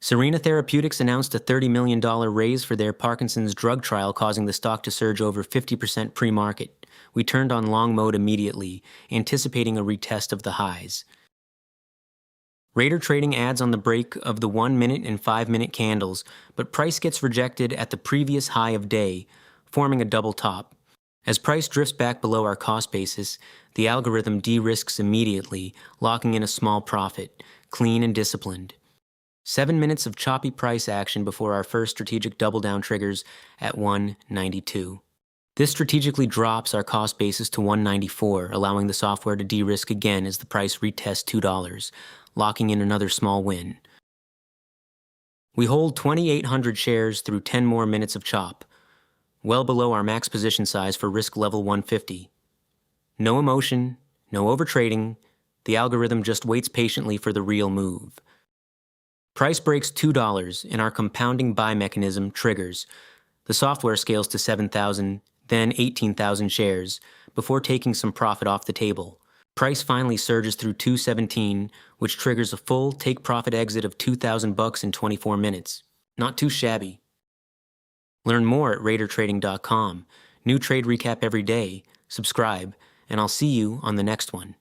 Serina Therapeutics announced a $30 million raise for their Parkinson's drug trial, causing the stock to surge over 50% pre-market. We turned on long mode immediately, anticipating a retest of the highs. Rater trading adds on the break of the 1-minute and 5-minute candles, but price gets rejected at the previous high of day, forming a double top. As price drifts back below our cost basis, the algorithm de-risks immediately, locking in a small profit, clean and disciplined. 7 minutes of choppy price action before our first strategic double-down triggers at 192. This strategically drops our cost basis to 194, allowing the software to de-risk again as the price retests $2, locking in another small win. We hold 2,800 shares through 10 more minutes of chop, well below our max position size for risk level 150. No emotion, no overtrading, the algorithm just waits patiently for the real move. Price breaks $2 and our compounding buy mechanism triggers. The software scales to 7,000, then 18,000 shares, before taking some profit off the table. Price finally surges through 217, which triggers a full take-profit exit of $2,000 in 24 minutes. Not too shabby. Learn more at registrational.com. New trade recap every day. Subscribe, and I'll see you on the next one.